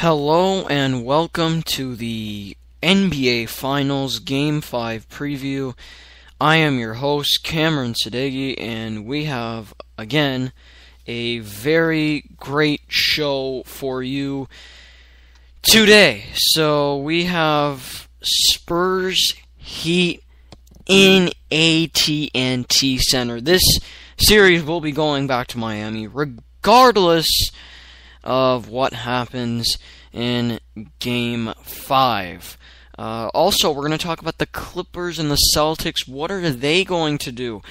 Hello and welcome to the NBA Finals Game 5 preview. I am your host, Cameron Sadeghi, and we have, again, a very great show for you today. So we have Spurs-Heat in AT&T Center. This series will be going back to Miami, regardless of what happens in Game 5. Also, we're going to talk about the Clippers and the Celtics. What are they going to do?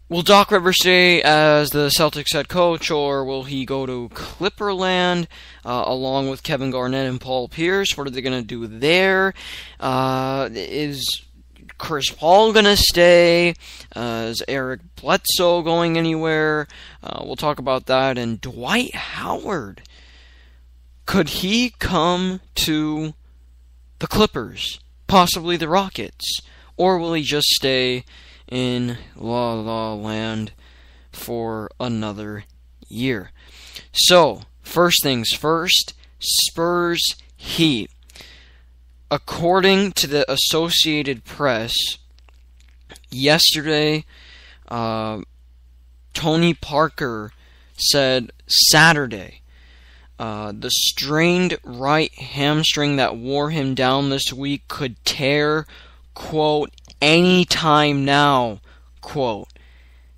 Will Doc Rivers stay as the Celtics head coach, or will he go to Clipperland along with Kevin Garnett and Paul Pierce? What are they going to do there? Is Chris Paul going to stay? Is Eric Bledsoe going anywhere? We'll talk about that. And Dwight Howard, could he come to the Clippers? Possibly the Rockets? Or will he just stay in La La Land for another year? So, first things first, Spurs-Heat. According to the Associated Press, yesterday, Tony Parker said Saturday, the strained right hamstring that wore him down this week could tear, quote, anytime now, quote,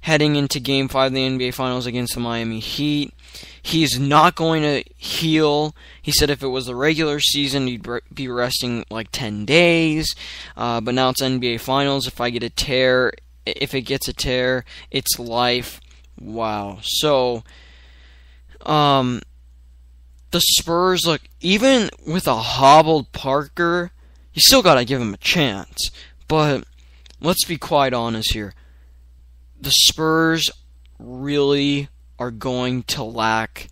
heading into Game 5 of the NBA Finals against the Miami Heat. He's not going to heal. He said if it was the regular season, he'd be resting like 10 days. But now it's NBA Finals. If it gets a tear, it's life. Wow. So, the Spurs, look, even with a hobbled Parker, you still got to give him a chance. But let's be quite honest here. The Spurs really are going to lack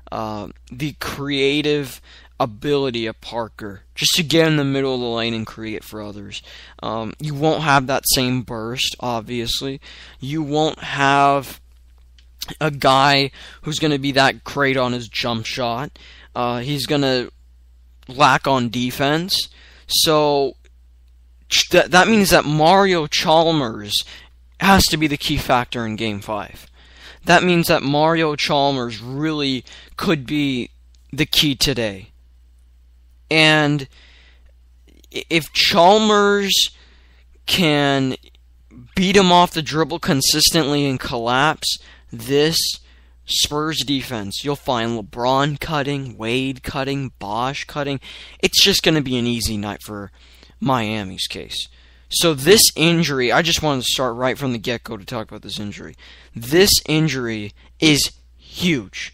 the creative ability of Parker just to get in the middle of the lane and create for others. You won't have that same burst, obviously. You won't have a guy who's going to be that great on his jump shot. He's going to lack on defense. So that means that Mario Chalmers has to be the key factor in Game 5. That means that Mario Chalmers really could be the key today. And if Chalmers can beat him off the dribble consistently and collapse, this Spurs defense, you'll find LeBron cutting, Wade cutting, Bosh cutting. It's just going to be an easy night for Miami's case. So this injury, I just wanted to start right from the get-go to talk about this injury. This injury is huge.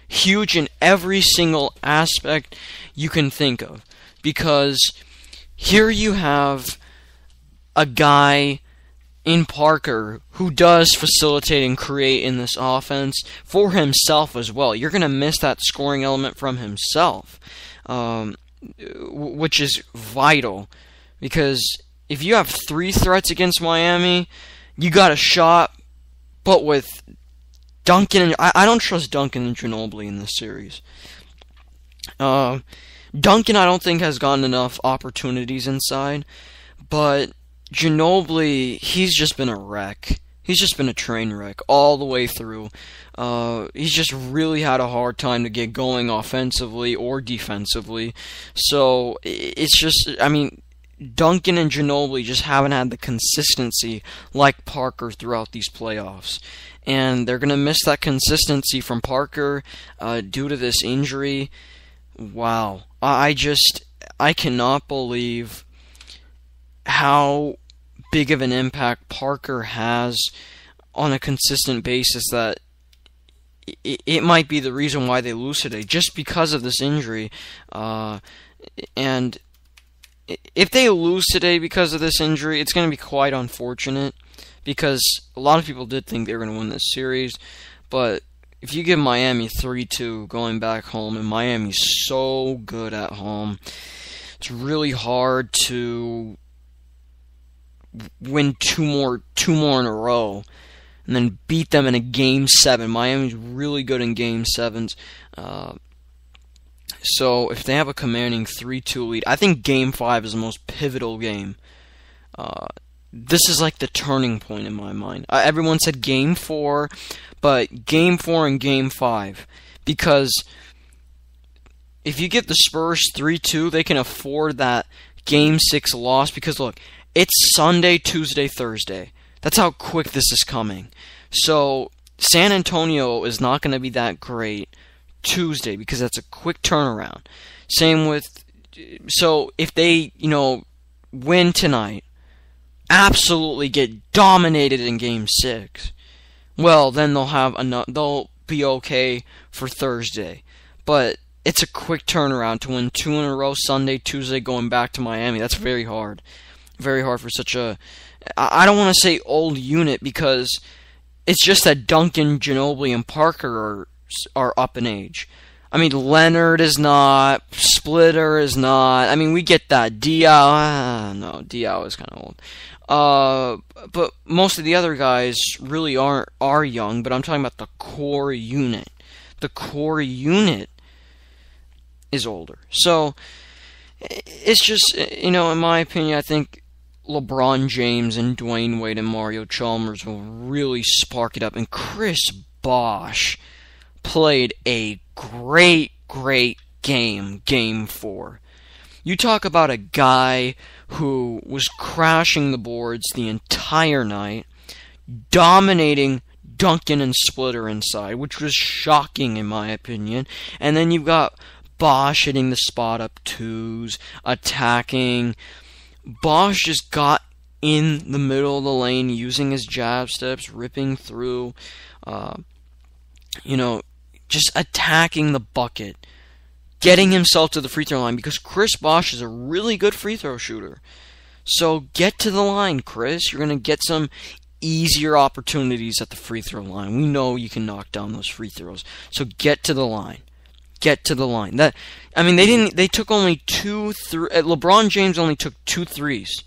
Huge in every single aspect you can think of. Because here you have a guy in Parker who does facilitate and create in this offense for himself as well. You're going to miss that scoring element from himself, which is vital. Because if you have 3 threats against Miami, you got a shot, but with Duncan, and I don't trust Duncan and Ginobili in this series. Duncan, I don't think, has gotten enough opportunities inside, but Ginobili, he's just been a wreck. He's just been a train wreck all the way through. He's just really had a hard time to get going offensively or defensively. So, it's just, Duncan and Ginobili just haven't had the consistency like Parker throughout these playoffs. And they're going to miss that consistency from Parker due to this injury. Wow. I cannot believe how big of an impact Parker has on a consistent basis that it might be the reason why they lose today, just because of this injury. And if they lose today because of this injury, it's going to be quite unfortunate, because a lot of people did think they were going to win this series. But if you give Miami 3-2 going back home, and Miami's so good at home, it's really hard to win two more in a row and then beat them in a Game 7. Miami's really good in Game 7s. So if they have a commanding 3-2 lead, I think Game 5 is the most pivotal game. This is like the turning point in my mind. Everyone said Game 4, but Game 4 and Game 5. Because if you get the Spurs 3-2, they can afford that Game 6 loss. Because look, it's Sunday, Tuesday, Thursday. That's how quick this is coming. So San Antonio is not going to be that great Tuesday because that's a quick turnaround. Same with, so if they, win tonight, absolutely get dominated in Game 6, well, then they'll be okay for Thursday. But it's a quick turnaround to win 2 in a row, Sunday, Tuesday, going back to Miami. That's very hard. Very hard for such a, I don't want to say old unit, because it's just that Duncan, Ginobili, and Parker are up in age. I mean, Leonard is not, Splitter is not. I mean, we get that. Diaw, no, Diaw is kind of old. But most of the other guys really are young, but I'm talking about the core unit. The core unit is older. So, it's just, in my opinion, I think LeBron James and Dwayne Wade and Mario Chalmers will really spark it up. And Chris Bosh played a great game, Game 4. You talk about a guy who was crashing the boards the entire night, dominating Duncan and Splitter inside, which was shocking in my opinion. And then you've got Bosh hitting the spot-up twos, attacking. Bosh just got in the middle of the lane using his jab steps, ripping through, just attacking the bucket, getting himself to the free throw line, because Chris Bosh is a really good free throw shooter. So get to the line, Chris. You're going to get some easier opportunities at the free throw line. We know you can knock down those free throws. So get to the line. Get to the line. They took only 2 3. LeBron James only took 2 threes.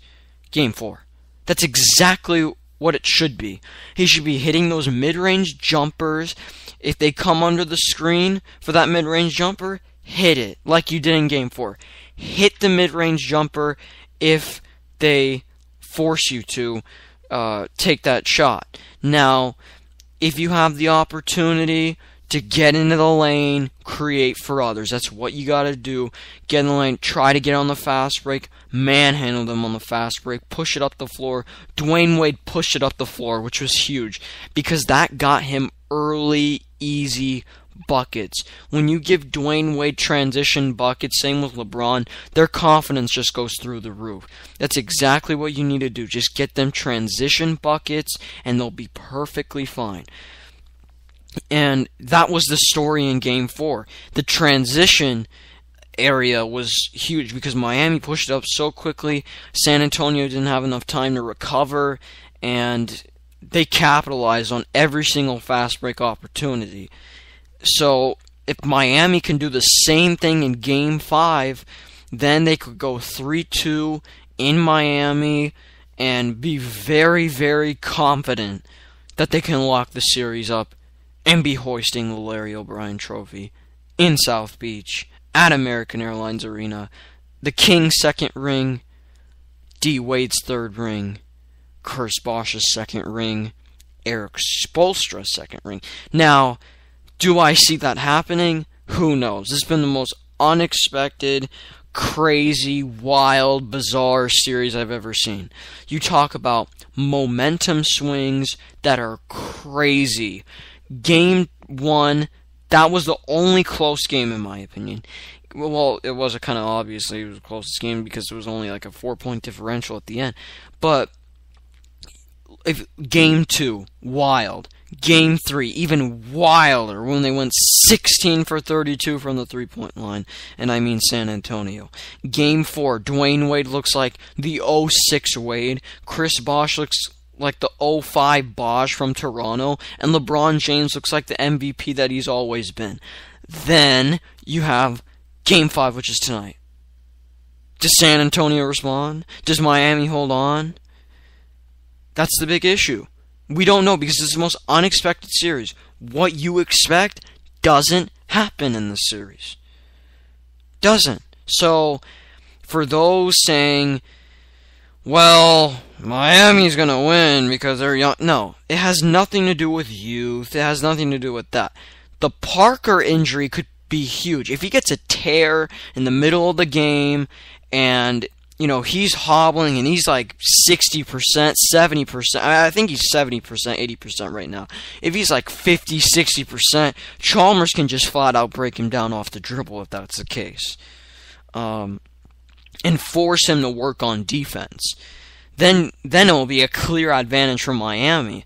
Game 4. That's exactly what it should be. He should be hitting those mid-range jumpers. If they come under the screen for that mid-range jumper, hit it like you did in Game 4. Hit the mid-range jumper if they force you to take that shot. Now, if you have the opportunity to get into the lane, create for others. That's what you got to do. Get in the lane, try to get on the fast break, manhandle them on the fast break, push it up the floor. Dwayne Wade pushed it up the floor, which was huge, because that got him early, easy buckets. When you give Dwayne Wade transition buckets, same with LeBron, their confidence just goes through the roof. That's exactly what you need to do. Just get them transition buckets, and they'll be perfectly fine. And that was the story in Game 4. The transition area was huge because Miami pushed it up so quickly. San Antonio didn't have enough time to recover, and they capitalized on every single fast break opportunity. So if Miami can do the same thing in Game 5, then they could go 3-2 in Miami and be very, very confident that they can lock the series up and be hoisting the Larry O'Brien Trophy in South Beach at American Airlines Arena. The King's second ring, D. Wade's third ring, Chris Bosh's second ring, Eric Spoelstra's second ring. Now, do I see that happening? Who knows? This has been the most unexpected, crazy, wild, bizarre series I've ever seen. You talk about momentum swings that are crazy. Game 1, that was the only close game in my opinion. Well, it was kind of obviously it was the closest game because there was only like a 4-point differential at the end. But if Game 2, wild. Game 3, even wilder, when they went 16 for 32 from the three-point line, and I mean San Antonio. Game 4, Dwayne Wade looks like the 06 Wade. Chris Bosh looks like the 05 Bosh from Toronto, and LeBron James looks like the MVP that he's always been. Then you have Game 5, which is tonight. Does San Antonio respond? Does Miami hold on? That's the big issue. We don't know because this is the most unexpected series. What you expect doesn't happen in this series. Doesn't. So, for those saying, well, Miami's going to win because they're young. No, it has nothing to do with youth. It has nothing to do with that. The Parker injury could be huge. If he gets a tear in the middle of the game and, he's hobbling and he's like 60%, 70%. I think he's 70%, 80% right now. If he's like 50, 60%, Chalmers can just flat out break him down off the dribble if that's the case. And force him to work on defense. Then it will be a clear advantage for Miami.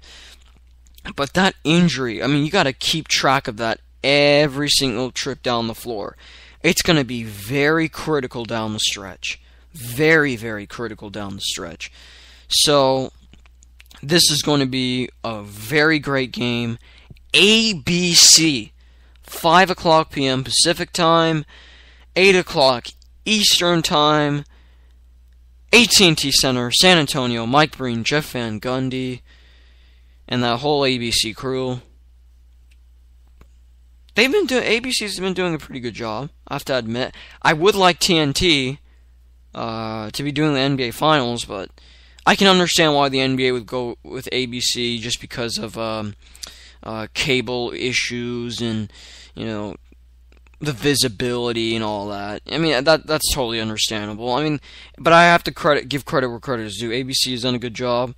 But that injury, you got to keep track of that every single trip down the floor. It's going to be very critical down the stretch. Very, very critical down the stretch. So, this is going to be a very great game. ABC, 5 o'clock p.m. Pacific time, 8 o'clock Eastern time, AT&T Center, San Antonio, Mike Breen, Jeff Van Gundy, and that whole ABC crew. ABC's been doing a pretty good job, I have to admit. I would like TNT to be doing the NBA Finals, but I can understand why the NBA would go with ABC just because of cable issues and, the visibility and all that. That's totally understandable. But I have to give credit where credit is due. ABC has done a good job.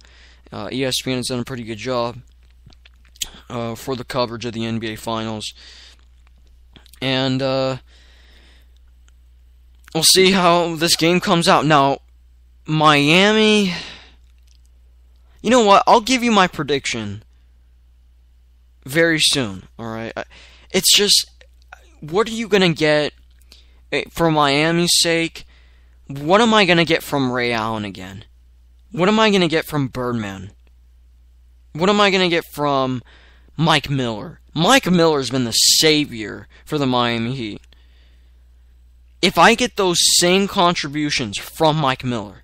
ESPN has done a pretty good job for the coverage of the NBA Finals. And we'll see how this game comes out. Now, Miami, you know what? I'll give you my prediction very soon, alright? It's just, what are you going to get for Miami's sake? What am I going to get from Ray Allen again? What am I going to get from Birdman? What am I going to get from Mike Miller? Mike Miller's been the savior for the Miami Heat. If I get those same contributions from Mike Miller,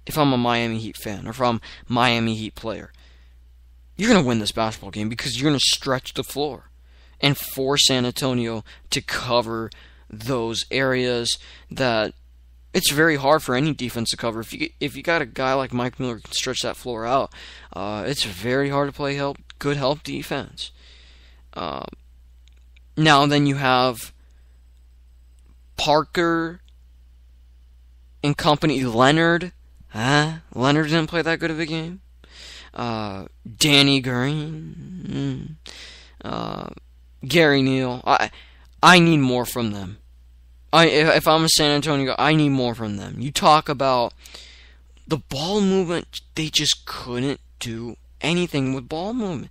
if I'm a Miami Heat fan or from Miami Heat player, you're going to win this basketball game because you're going to stretch the floor and force San Antonio to cover those areas that it's very hard for any defense to cover. If you got a guy like Mike Miller who can stretch that floor out, it's very hard to play good help defense. Now then you have Parker and company. Leonard didn't play that good of a game. Danny Green, Gary Neal. I need more from them. If I'm a San Antonio, I need more from them. You talk about the ball movement, they just couldn't do anything with ball movement.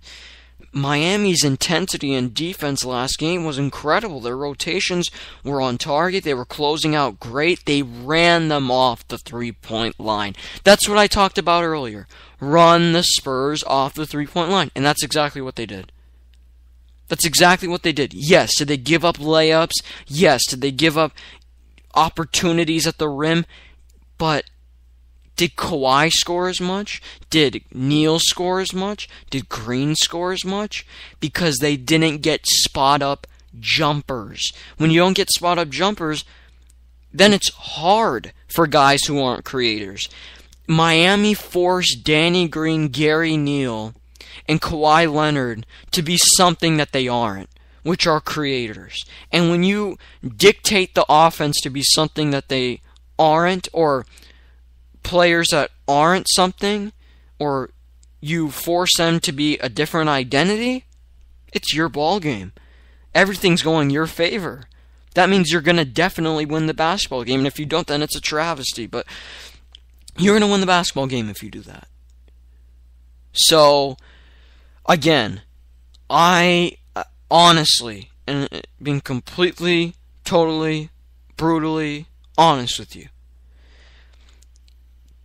Miami's intensity and defense last game was incredible. Their rotations were on target. They were closing out great. They ran them off the three-point line. That's what I talked about earlier. Run the Spurs off the three-point line. And that's exactly what they did. That's exactly what they did. Yes, did they give up layups? Yes, did they give up opportunities at the rim? But did Kawhi score as much? Did Neal score as much? Did Green score as much? Because they didn't get spot-up jumpers. When you don't get spot-up jumpers, then it's hard for guys who aren't creators. Miami forced Danny Green, Gary Neal, and Kawhi Leonard to be something that they aren't, which are creators. And when you dictate the offense to be something that they aren't, or players that aren't something, or you force them to be a different identity, it's your ball game. Everything's going your favor. That means you're going to definitely win the basketball game. And if you don't, then it's a travesty. But you're going to win the basketball game if you do that. So, again, I honestly, and being completely, totally, brutally honest with you,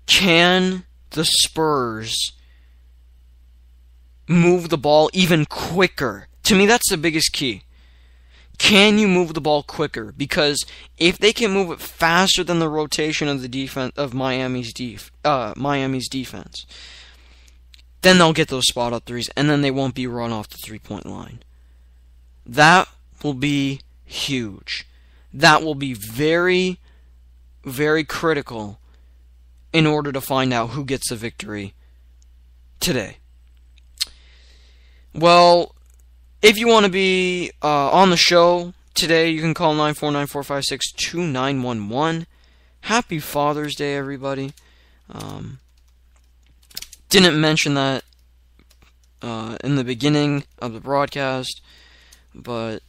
can the Spurs move the ball even quicker? To me, that's the biggest key. Can you move the ball quicker? Because if they can move it faster than the rotation of the defense of Miami's defense, then they'll get those spot up threes, and then they won't be run off the three-point line. That will be huge. that will be very, very critical in order to find out who gets the victory today. Well, if you want to be on the show today, you can call 949-456-2911. Happy Father's Day, everybody. Didn't mention that in the beginning of the broadcast, but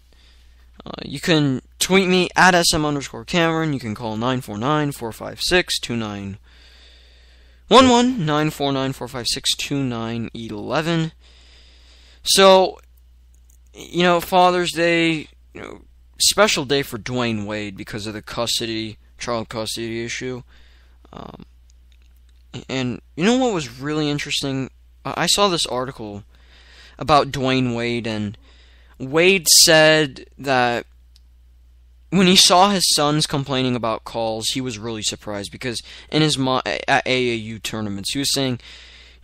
you can tweet me at SM_Cameron. You can call 949-456-2911. 949-456-2911. So, Father's Day, special day for Dwayne Wade because of the child custody issue. And you know what was really interesting? I saw this article about Dwayne Wade, and Wade said that when he saw his sons complaining about calls, he was really surprised because in his at AAU tournaments, he was saying,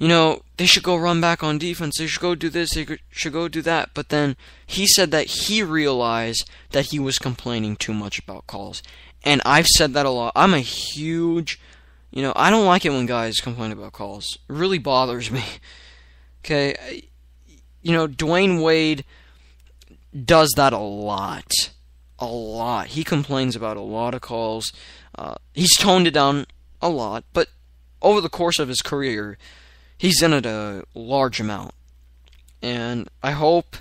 they should go run back on defense, they should go do this, they should go do that. But then he said that he realized that he was complaining too much about calls. And I've said that a lot. I'm a huge, I don't like it when guys complain about calls. It really bothers me. Okay? Dwayne Wade does that a lot. A lot. He complains about a lot of calls. He's toned it down a lot, but over the course of his career, he's in it a large amount. And I hope,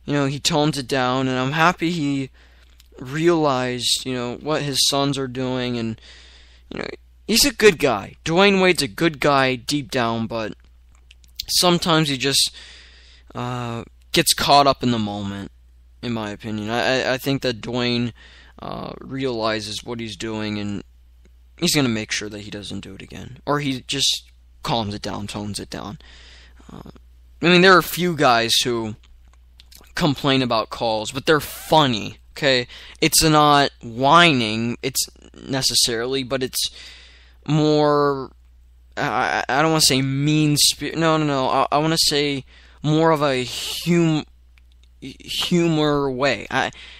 he tones it down, and I'm happy he realized, what his sons are doing, and, he's a good guy. Dwayne Wade's a good guy deep down, but sometimes he just gets caught up in the moment, in my opinion. I think that Dwayne realizes what he's doing, and he's going to make sure that he doesn't do it again. Or he just calms it down, tones it down. There are a few guys who complain about calls, but they're funny, okay? It's not whining, it's necessarily, but it's more, I don't want to say mean spirit, no, I want to say more of a humor way.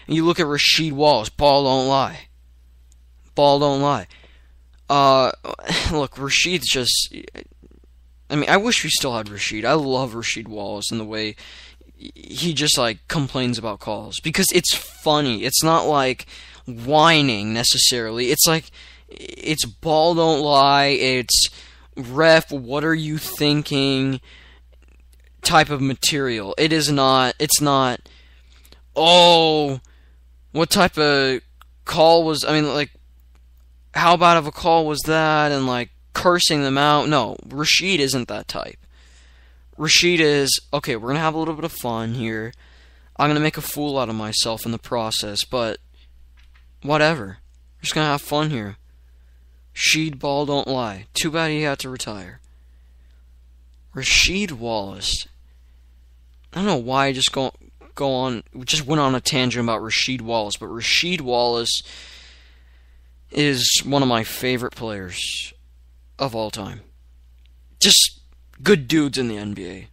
You look at Rasheed Wallace, ball don't lie. Look, Rasheed's just, I wish we still had Rasheed. I love Rasheed Wallace and the way he just, complains about calls. Because it's funny. It's not, whining, necessarily. It's, it's ball don't lie. It's ref, what are you thinking type of material. It's not, oh, what type of call was, how bad of a call was that, and, cursing them out. No, Rasheed isn't that type. Rasheed is, okay, we're going to have a little bit of fun here. I'm going to make a fool out of myself in the process, but whatever. We're just going to have fun here. Rasheed ball don't lie. Too bad he had to retire. Rasheed Wallace. I don't know why I just went on a tangent about Rasheed Wallace, but Rasheed Wallace is one of my favorite players of all time. Just good dudes in the NBA.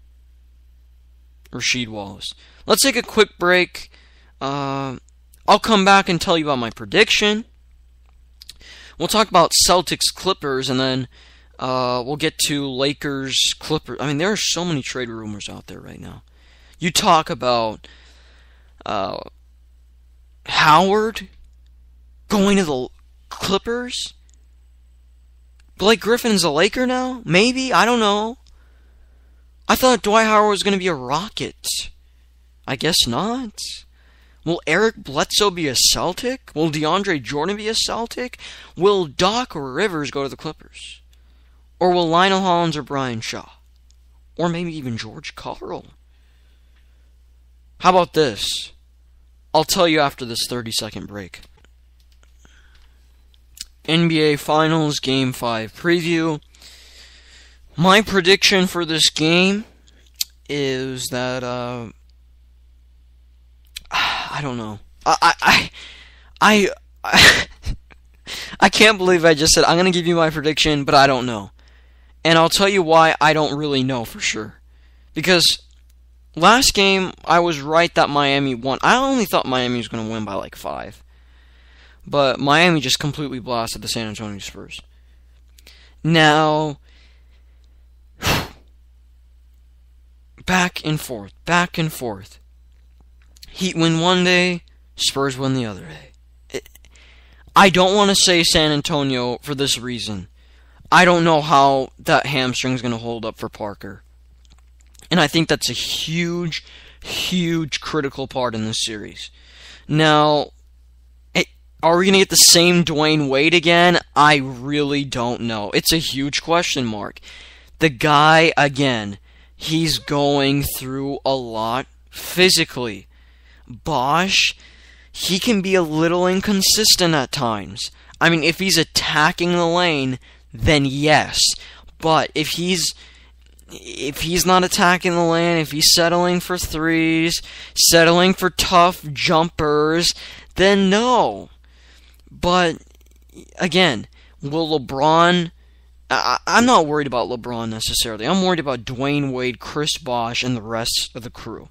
Rasheed Wallace. Let's take a quick break. I'll come back and tell you about my prediction. We'll talk about Celtics Clippers, and then we'll get to Lakers Clippers. There are so many trade rumors out there right now. You talk about Howard going to the Clippers? Blake Griffin's a Laker now? Maybe? I don't know. I thought Dwight Howard was going to be a Rocket. I guess not. Will Eric Bledsoe be a Celtic? Will DeAndre Jordan be a Celtic? Will Doc Rivers go to the Clippers? Or will Lionel Hollins or Brian Shaw? Or maybe even George Karl? How about this? I'll tell you after this 30-second break. NBA Finals Game 5 preview. My prediction for this game is that, I don't know. I can't believe I just said I'm going to give you my prediction, but I don't know. And I'll tell you why I don't really know for sure. Because last game, I was right that Miami won. I only thought Miami was going to win by 5. but Miami just completely blasted the San Antonio Spurs. Now, back and forth. Heat win one day, Spurs win the other day. I don't want to say San Antonio for this reason. I don't know how that hamstring is going to hold up for Parker. And I think that's a huge critical part in this series. Now, are we going to get the same Dwayne Wade again? I really don't know. It's a huge question mark. The guy, again, he's going through a lot physically. Bosh, he can be a little inconsistent at times. I mean, if he's attacking the lane, then yes. But if he's not attacking the lane, if he's settling for threes, settling for tough jumpers, then no. But, again, will LeBron... I'm not worried about LeBron necessarily. I'm worried about Dwayne Wade, Chris Bosh, and the rest of the crew.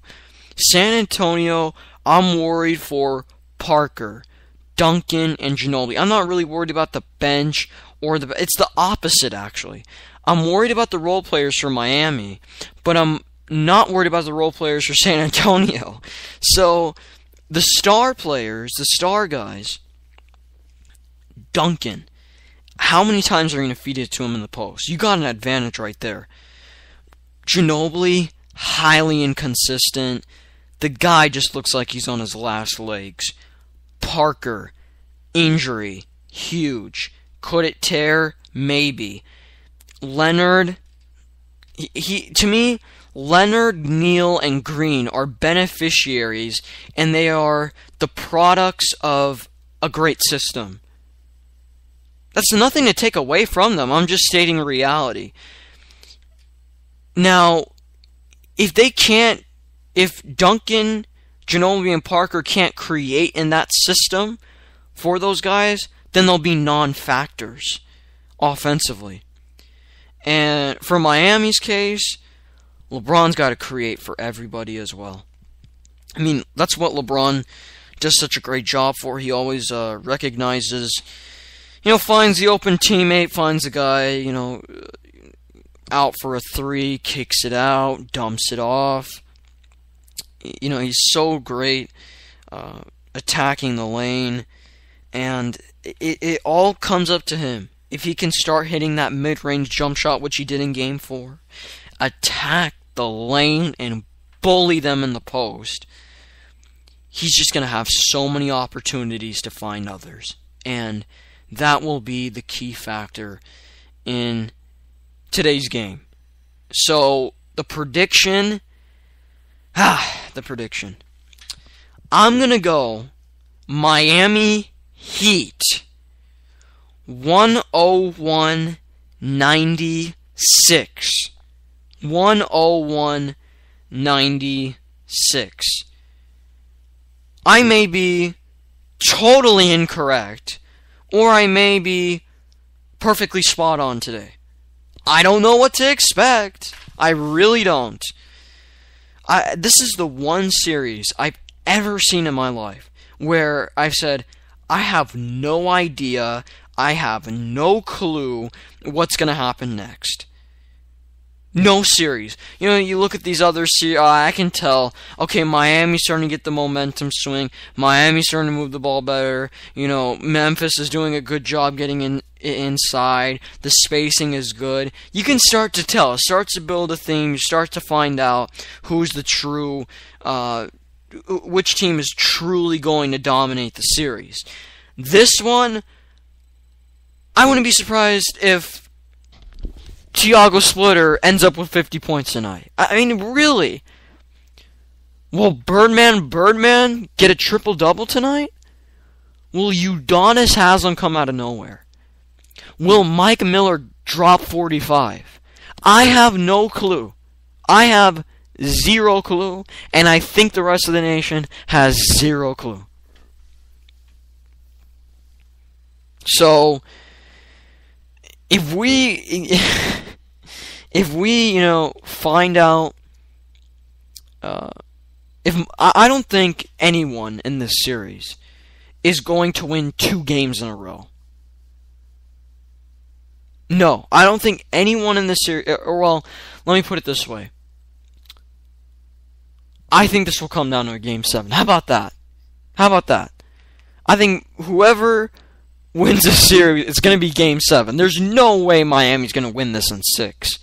San Antonio, I'm worried for Parker, Duncan, and Ginobili. I'm not really worried about the bench or it's the opposite, actually. I'm worried about the role players for Miami, but I'm not worried about the role players for San Antonio. So, the star players, the star guys, Duncan, how many times are you going to feed it to him in the post? You got an advantage right there. Ginobili, highly inconsistent. The guy just looks like he's on his last legs. Parker, injury, huge. Could it tear? Maybe. Leonard, to me, Leonard, Neal, and Green are beneficiaries, and they are the products of a great system. That's nothing to take away from them. I'm just stating reality. Now, if Duncan, Ginobili, and Parker can't create in that system for those guys, then they'll be non-factors offensively. And for Miami's case, LeBron's got to create for everybody as well. I mean, that's what LeBron does such a great job for. He always recognizes, finds the open teammate, finds the guy, out for a three, kicks it out, dumps it off. He's so great attacking the lane, and it all comes up to him. If he can start hitting that mid-range jump shot, which he did in Game 4, attack the lane and bully them in the post, he's just going to have so many opportunities to find others. And that will be the key factor in today's game. So, the prediction. I'm going to go Miami Heat 101-96. 101-96. I may be totally incorrect, or I may be perfectly spot on today. I don't know what to expect. I really don't. This is the one series I've ever seen in my life where I've said, I have no idea, I have no clue what's going to happen next. No series. You look at these other series, I can tell, okay, Miami's starting to get the momentum swing, Miami's starting to move the ball better, Memphis is doing a good job getting inside, the spacing is good. You can start to tell, it starts to build a theme, you start to find out who's the true, which team is truly going to dominate the series. This one, I wouldn't be surprised if Thiago Splitter ends up with 50 points tonight. I mean, really? Will Birdman get a triple-double tonight? Will Udonis Haslem come out of nowhere? Will Mike Miller drop 45? I have no clue. I have zero clue, and I think the rest of the nation has zero clue. So, if we find out, I don't think anyone in this series is going to win 2 games in a row. No, I don't think anyone in this series, or well, let me put it this way. I think this will come down to a Game 7. How about that? I think whoever wins this series, it's going to be Game 7. There's no way Miami's going to win this in 6.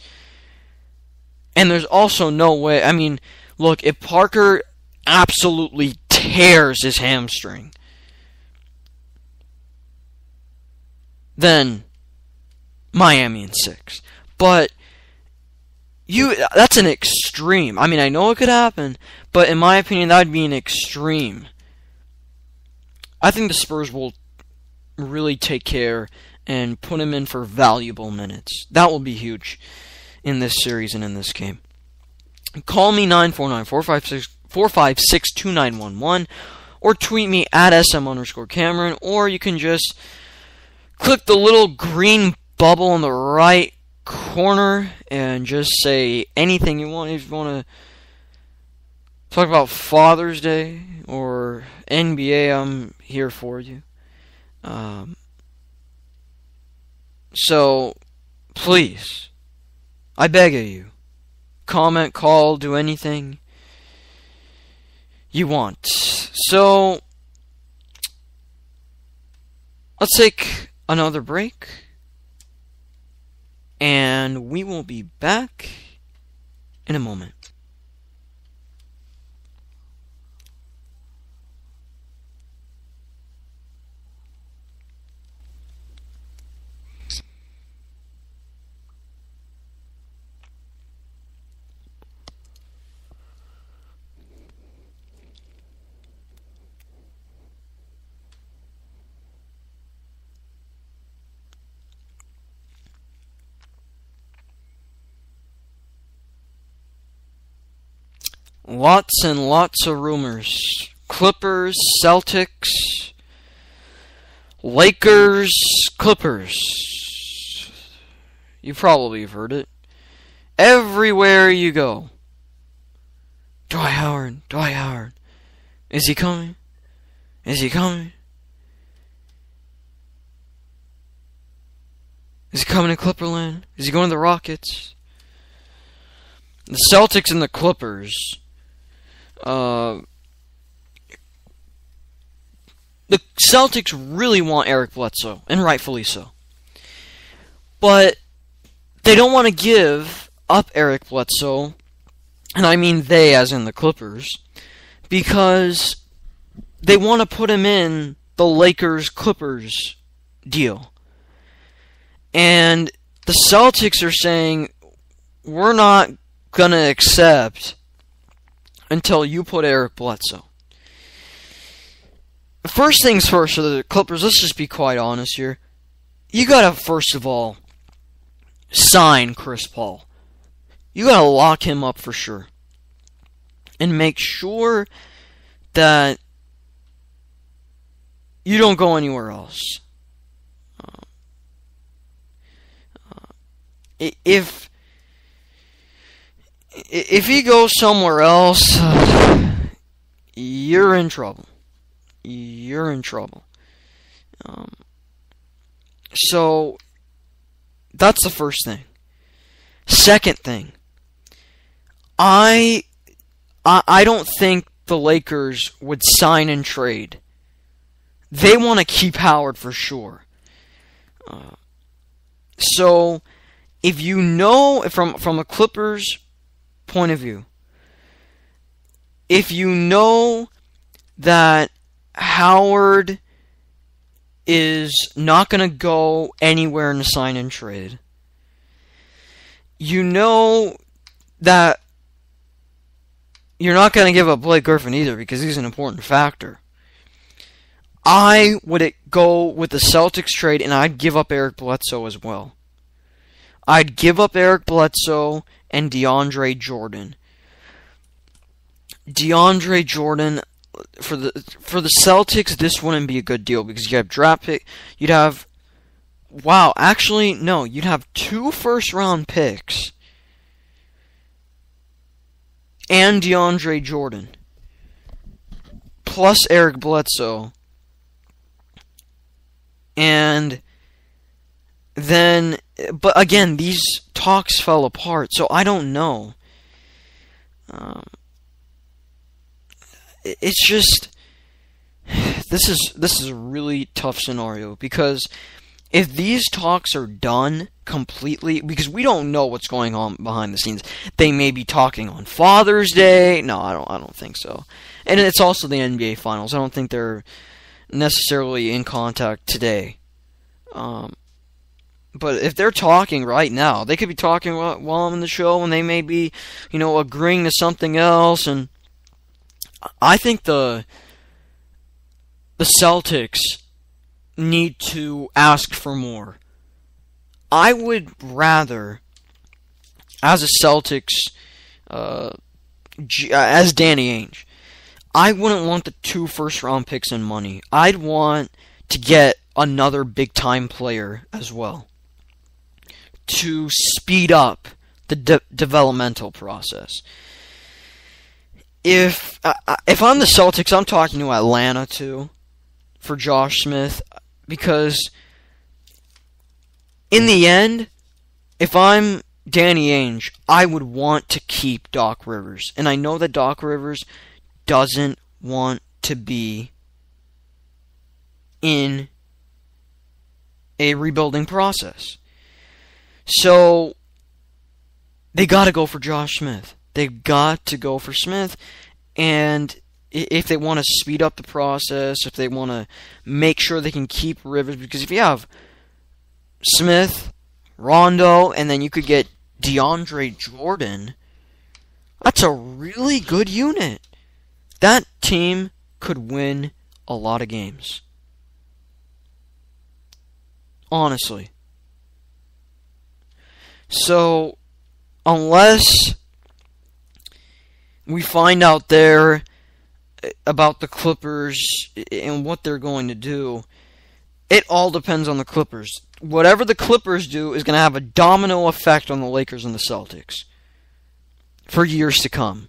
And there's also no way, I mean, look, if Parker absolutely tears his hamstring, then Miami in 6. But that's an extreme. I mean, I know it could happen, but in my opinion, that would be an extreme. I think the Spurs will really take care and put him in for valuable minutes. That will be huge in this series and in this game. Call me 949-456-2911 or tweet me at SM_Cameron, or you can just click the little green bubble in the right corner and just say anything you want. If you want to talk about Father's Day or NBA, I'm here for you. So, please, I beg of you, comment, call, do anything you want. So, let's take another break, and we will be back in a moment. Lots and lots of rumors. Clippers, Celtics, Lakers, Clippers. You probably have heard it. Everywhere you go. Dwight Howard. Is he coming? Is he coming to Clipperland? Is he going to the Rockets? The Celtics and the Clippers. The Celtics really want Eric Bledsoe, and rightfully so. But they don't want to give up Eric Bledsoe, and I mean they as in the Clippers, because they want to put him in the Lakers-Clippers deal. And the Celtics are saying, we're not going to accept until you put Eric Bledsoe. First things first for the Clippers, let's just be quite honest here. You gotta, first of all, sign Chris Paul. You gotta lock him up for sure. And make sure that you don't go anywhere else. If he goes somewhere else, you're in trouble. So, that's the first thing. Second thing, I don't think the Lakers would sign and trade. They want to keep Howard for sure. So, if you know, from a Clippers point of view, if you know that Howard is not going to go anywhere in the sign and trade, you know that you're not going to give up Blake Griffin either, because he's an important factor. I would go with the Celtics trade, and I'd give up Eric Bledsoe as well. I'd give up Eric Bledsoe and DeAndre Jordan. DeAndre Jordan, for the Celtics, this wouldn't be a good deal, because you have draft pick, you'd have 2 first-round picks and DeAndre Jordan plus Eric Bledsoe. And then, but again, these talks fell apart, so I don't know. It's just, this is a really tough scenario, because if these talks are done completely, because we don't know what's going on behind the scenes, they may be talking on Father's Day. No, I don't think so. And it's also the NBA Finals. I don't think they're necessarily in contact today. But if they're talking right now, they could be talking while I'm in the show, and they may be, agreeing to something else. And I think the Celtics need to ask for more. I would rather, as a Celtics, as Danny Ainge, I wouldn't want the 2 first-round picks and money. I'd want to get another big-time player as well, to speed up the developmental process. If I'm the Celtics, I'm talking to Atlanta too, for Josh Smith, because in the end, if I'm Danny Ainge, I would want to keep Doc Rivers. And I know that Doc Rivers doesn't want to be in a rebuilding process. So they got to go for Josh Smith. They've got to go for Smith. And if they want to speed up the process, if they want to make sure they can keep Rivers, because if you have Smith, Rondo, and then you could get DeAndre Jordan, that's a really good unit. That team could win a lot of games. Honestly. So, unless we find out there about the Clippers and what they're going to do, it all depends on the Clippers. Whatever the Clippers do is going to have a domino effect on the Lakers and the Celtics for years to come.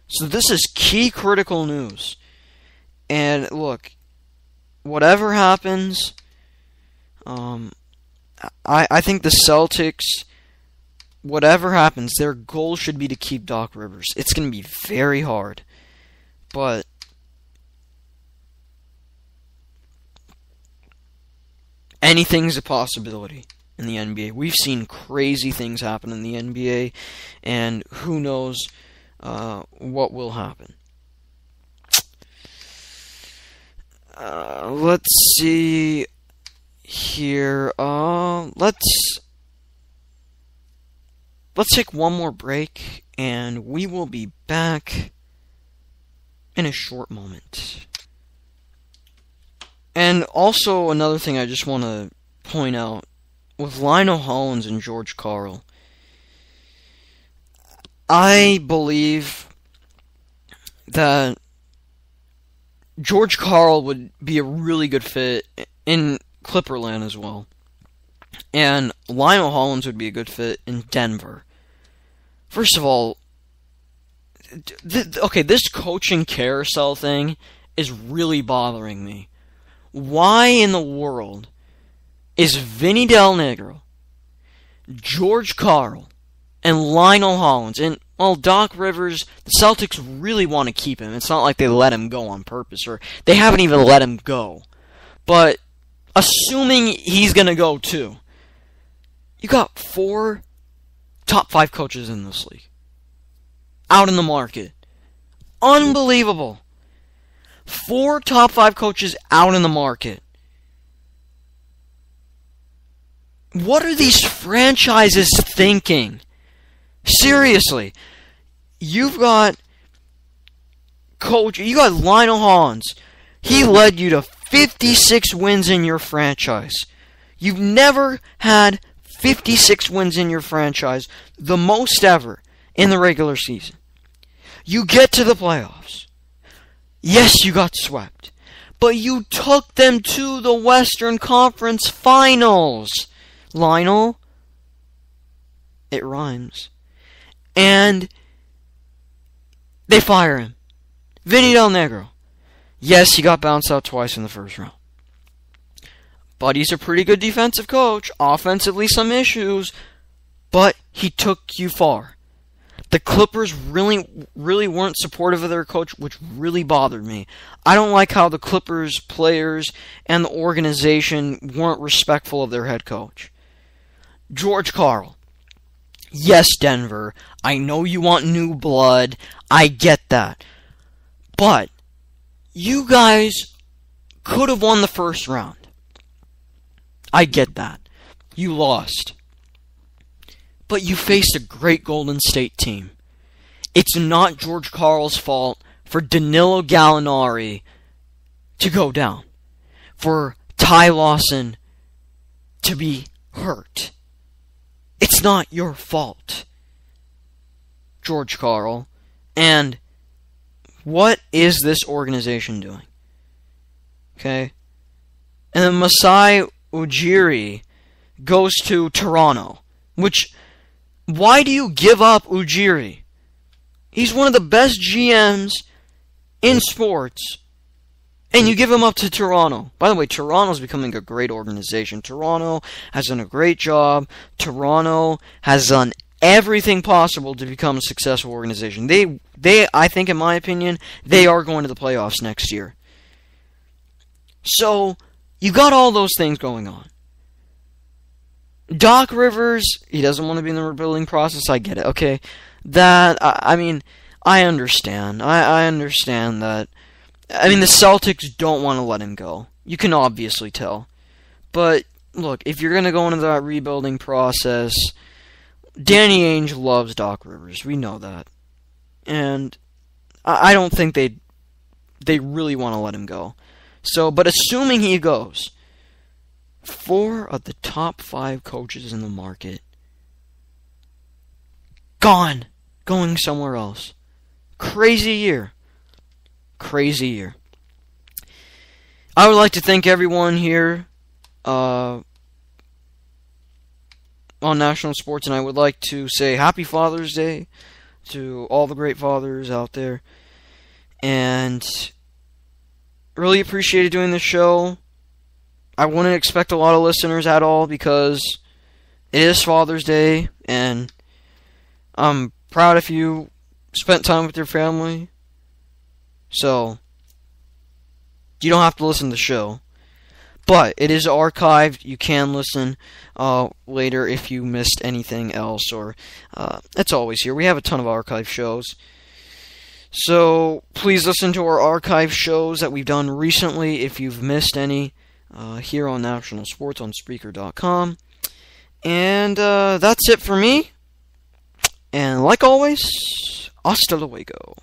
So this is key critical news. And look, whatever happens, I think the Celtics, whatever happens, their goal should be to keep Doc Rivers. It's going to be very hard. But anything's a possibility in the NBA. We've seen crazy things happen in the NBA, and who knows what will happen. Let's see here. Let's take one more break, and we will be back in a short moment. And also, another thing I just want to point out, with Lionel Hollins and George Karl, I believe that George Karl would be a really good fit in Clipperland as well. And Lionel Hollins would be a good fit in Denver. First of all, this coaching carousel thing is really bothering me. Why in the world is Vinny Del Negro, George Karl, and Lionel Hollins, and, well, Doc Rivers, the Celtics really want to keep him. It's not like they let him go on purpose, or they haven't even let him go. But assuming he's going to go too, you got 4 top 5 coaches in this league out in the market. Unbelievable. 4 top 5 coaches out in the market. What are these franchises thinking? Seriously. You got Lionel Hollins. He led you to 56 wins in your franchise. You've never had 56 wins in your franchise, the most ever in the regular season. You get to the playoffs. Yes, you got swept, but you took them to the Western Conference Finals. Lionel, it rhymes. And they fire him. Vinny Del Negro. Yes, he got bounced out twice in the first round. but he's a pretty good defensive coach. Offensively, some issues, but he took you far. The Clippers really weren't supportive of their coach, which really bothered me. I don't like how the Clippers players and the organization weren't respectful of their head coach. George Karl. Yes, Denver, I know you want new blood. I get that. But you guys could have won the first round. I get that. You lost. But you faced a great Golden State team. It's not George Karl's fault for Danilo Gallinari to go down. For Ty Lawson to be hurt. It's not your fault, George Karl. And what is this organization doing? Okay? And then Masai Ujiri goes to Toronto. Which, why do you give up Ujiri? He's one of the best GMs in sports. And you give him up to Toronto. By the way, Toronto's becoming a great organization. Toronto has done a great job. Toronto has done everything possible to become a successful organization. They, I think, in my opinion, they are going to the playoffs next year. So, you got all those things going on. Doc Rivers, he doesn't want to be in the rebuilding process. I get it. Okay, that, I mean, I understand. I understand that. I mean, the Celtics don't want to let him go. You can obviously tell. But, look, if you're going to go into that rebuilding process, Danny Ainge loves Doc Rivers. We know that. And I don't think they really want to let him go. So, but assuming he goes, 4 of the top 5 coaches in the market gone, going somewhere else. Crazy year. Crazy year. I would like to thank everyone here on National Sports, and I would like to say Happy Father's Day to all the great fathers out there. And really appreciated doing this show. I wouldn't expect a lot of listeners at all because it is Father's Day, and I'm proud if you spent time with your family. So, you don't have to listen to the show. But it is archived. You can listen later if you missed anything else. Or it's always here. We have a ton of archive shows. So, please listen to our archive shows that we've done recently if you've missed any here on National Sports on Spreaker.com. And that's it for me. And like always, hasta luego.